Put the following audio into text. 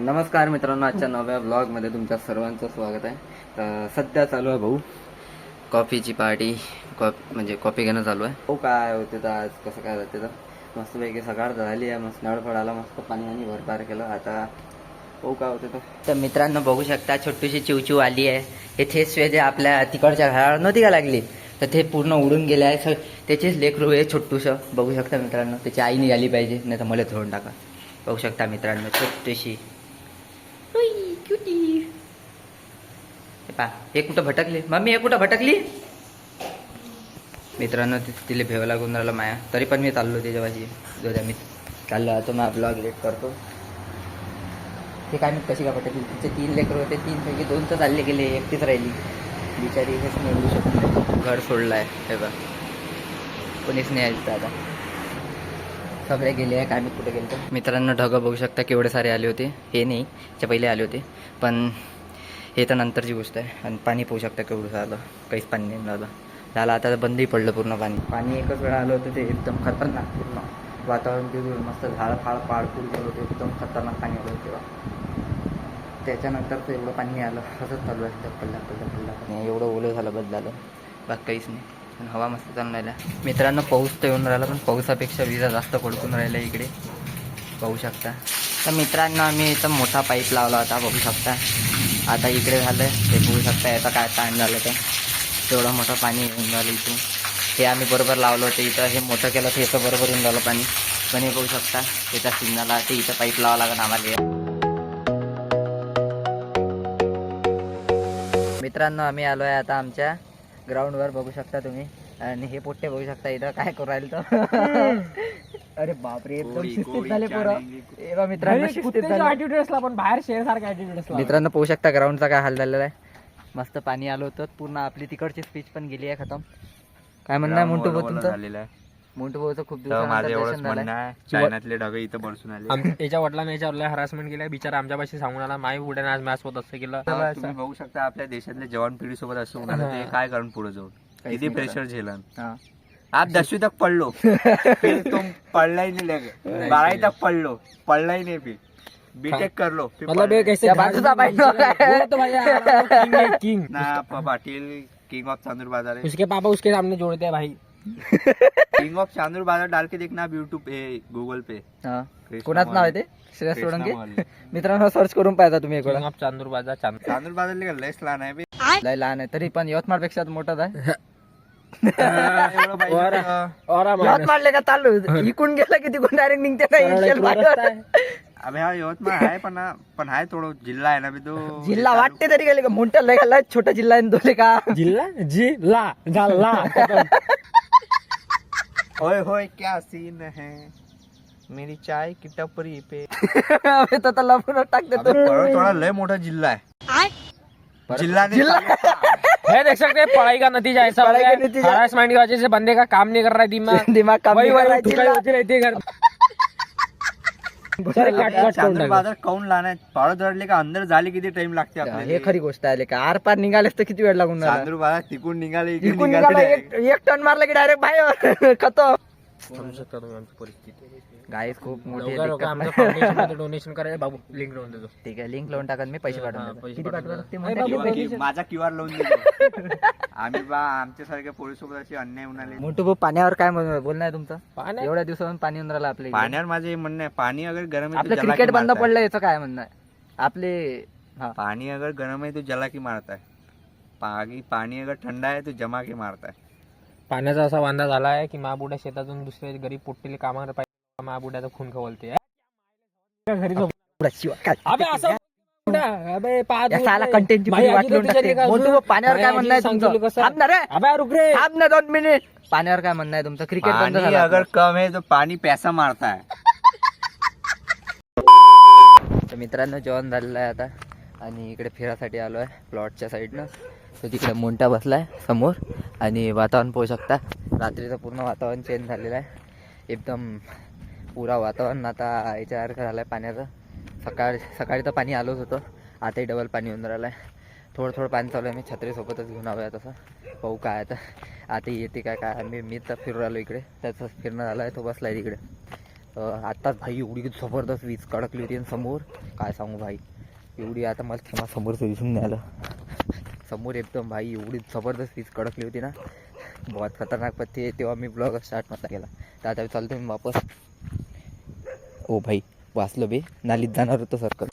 नमस्कार मित्रांनो, आजच्या नव्या ब्लॉगमध्ये तुमच्या सर्वांचं स्वागत आहे. तर सध्या चालू आहे भाऊ कॉफीची पार्टी. म्हणजे कॉफी घेणं चालू आहे. भाऊ काय होते तर आज कसं काय जाते तर मस्तपैकी सकाळ झाली आहे. मस्त नळफळ आला, मस्त पाणी आणि भरपार केलं. आता भाऊ काय होते तर मित्रांनो बघू शकता, छोटीशी चिवचिव आली आहे. हे स्वेजे आपल्या तिकडच्या घरावर नव्हती का लागली, तर ते पूर्ण उडून गेले आहे. त्याचेच लेकरू आहे छोटूसं, बघू शकता मित्रांनो. त्याची आई निघाली पाहिजे, नाही तर मला धरून टाका. बघू शकता मित्रांनो, छोटीशी हे कुठं भटकली मम्मी, हे कुठं भटकली मित्रांनो. तिला भेव लागून राहिलं माया, तरी पण मी चाललो त्याच्यापाशी. जो मी चाललो आता, मग ब्लॉग एडिट करतो. ते काय मी कशी का भटकली. तिचे 3 लेकरं होते, 3 पैकी 2 तर चालले गेले, एकटीच राहिली बिचारी. हेच मिळवू शकत नाही, घर सोडलं आहे. हे बघ कोणीच नाही आलं आता, सगळे गेले आहे. काय मी कुठे गेलो मित्रांनो. ढगं बघू शकता केवढे सारे आले होते. हे नाही, त्याच्या पहिले आले होते, पण हे तर नंतरची गोष्ट आहे. आणि पाणी पाहू शकता केवढं झालं, काहीच पाणी नाही झालं. आता बंदही पडलं पूर्ण पाणी एकच वेळा आलं होतं. ते एकदम खतरनाक, पूर्ण वातावरण बिघडून मस्त झाड पाडपूर गेलं होतं. एकदम खतरनाक पाणी आलं होतं तेव्हा. त्याच्यानंतर तर एवढं पाणी आलं, असंच चालू आहे. पडला एवढं ओलं झालं, बस झालं, बाकी काहीच नाही. पण हवा मस्त चालून राहिला मित्रांनो. पाऊस तर येऊन राहिला, पण पावसापेक्षा विजा जास्त पडकून राहिला इकडे, पाहू शकता. तर मित्रांनो आम्ही इथं मोठा पाईप लावला होता, बघू शकता. आता इकडे झालं ते बघू शकता. याचा काय ताण झालं तर तेवढं मोठं पाणी येऊन राहिलं इथून. हे आम्ही बरोबर लावलं होतं इथं. हे मोठं केलं तर याचं बरोबर येऊन राहिलं पाणी. पण हे बघू शकता त्याच्या सिग्नलला ते इथं पाईप लावावं लागेल आम्हाला. मित्रांनो आम्ही आलो आहे आता आमच्या ग्राउंडवर, बघू शकता तुम्ही. आणि हे पोट्टे बघू शकता इथं काय करू राहिले तर. अरे बापरे, एकदम शिस्तीत झाले पोरं मित्रांनो. मित्रांनो पाहू शकता ग्राउंडचा काय हाल झालेला आहे. मस्त पाणी आलं होतं पूर्ण. आपली तिकडची स्पीच पण गेली आहे, खतम. काय म्हणणं आहे मोंटू भाऊ तुमचं? मोंटू भाऊचं खूप चायनातले ढगे इथं बरसून आले. याच्या वडिलांना याच्यावर हरासमेंट केलं, बिचारा आमच्यापाशी सांगून आला, माई उड्याने आज मॅच होत असं केलं. तुम्ही बघू शकता आपल्या देशातल्या जवान पिढी सोबत असं होणार, ते काय करून पुढे जाऊन किती प्रेशर झेलन. आप 10वीं तक पढ़ लो, फिर तुम पढ़ना ही नहीं लगे. 12वीं तक पढ़ना ही नहीं, फिर बीटेक कर लो. मतलब कैसे किंग ना पाटिल किंग ऑफ चांदूर बाजार है. उसके पापा उसके सामने जोड़ते हैं भाई. किंग ऑफ चांदूर बाजार डाल के देखना यूट्यूब पे, गूगल पे. कोणाच नाव आहे ते? श्रेयस सोळंके. मित्रांनो सर्च करून पाहिजे तुम्ही. किंग ऑफ चांदूर बाजार. चांदूर बाजार लयच लहान आहे बे. लय लहान आहे, तरी पण यवतमाळ पेक्षा मोठाच आहे. यवतमाळले का चालू इकून गेला की तिकून डायरेक्ट निघते. अबे हा यवतमाळ आहे, पण आहे थोडं जिल्हा आहे ना बे तो. जिल्हा वाटते तरी गेले का मोठा लय का, छोटा जिल्हा आहे दोले का जिल्हा जिल्हा झाला. होय होय क्या सीन है मेरी चाय की टपरी पे. तो लपून टाकते तो. थोडा लय मोठा जिल्हा आहे. जिल्हा है देख सकते हैं, पढ़ाई का नतीजा ऐसा हो गया है. हरासमेंट की वजह से बंदे का काम नहीं कर रहा है, दिमाग काम नहीं कर रहा है. ठुकाई होती रहती है घर. चांदूर बाजार काऊन लहान आहे? पाळत रडले का अंदर झाले किती टाइम लागते आपल्याला. हे खरी गोष्ट आहे का. आर पार निघालेस तर किती वेळ लागून राहिला. चांदूर बाजार तिकून निघाले, इकडून निघाला, एक टन मारला की डायरेक्ट बाहेर खतम. समजू शकता तुम्ही आमची परिस्थिती. गाईस खूप मोठी डोनेशन करायला बाबू लिंक लावून देतो. ठीक आहे, लिंक लावून टाका, मी पैसे पाठवून देतो. किती पाठवणार ते माझा QR लावून देतो. आम्ही आमच्यासारख्या पोलीस सोबत अशी अन्याय म्हणाले. मोठू भाऊ पाण्यावर काय बोलणं आहे तुमचं? एवढ्या दिवसापासून पाणी येऊन राहिलं आपल्या पाण्यावर माझं हे म्हणणं आहे, पाणी अगर गरम आहे आपलं क्रिकेट बंद पडलं, याचं काय म्हणणं आहे आपले? पानी अगर गर्म है तो जला के मारता है, पानी अगर ठंडा है तो जमा के मारता है. पाण्याचा असा वांदा झाला आहे की महाबुड्या शेतातून दुसऱ्या गरीब पोट्टीले कामाला पाहिजे, महाबुड्याचा खून खवलते. घरी पाण्यावर काय म्हणणं आहे तुमचं? 2 मिनिट. पाण्यावर काय म्हणणं आहे तुमचं? क्रिकेट बंद झालं. अगर कम है तो पानी पैसा मारता है. तर मित्रांनो जेवण झालेलं आहे आता, आणि इकडे फिरासाठी आलो आहे प्लॉटच्या साईडनं. तो तिकडे मोंटा बसलाय समोर, आणि वातावरण पाहू शकता. रात्रीचं पूर्ण वातावरण चेंज झालेलं आहे, एकदम पुरा वातावरण आता याच्यासारखं झालं आहे पाण्याचं. सकाळी तर पाणी आलोच होतं, आताही डबल पाणी येऊन राहिलं आहे. थोडं पाणी चालू आहे. मी छत्रीसोबतच घेऊन आलो आहे. तसं पाहू काय आता येते काय. मी तर फिरून आलो इकडे, त्याचं फिरणं झालं आहे. तो बसला आहे तिकडे. आत्ताच भाई एवढी जबरदस्त वीज कडकली होती आणि समोर काय सांगू भाई, एवढी आता मला समोरचं दिसून नाही आलं. समोर एकदम भाई एवढी जबरदस्त वीज कडकली होती ना, बहुत खतरनाक. पण ते तेव्हा मी ब्लॉग स्टार्ट नव्हता केला. तर आता चालतो मी वापस. ओ भाई वाचलो बे, नालीत जाणार होतो सर्कल.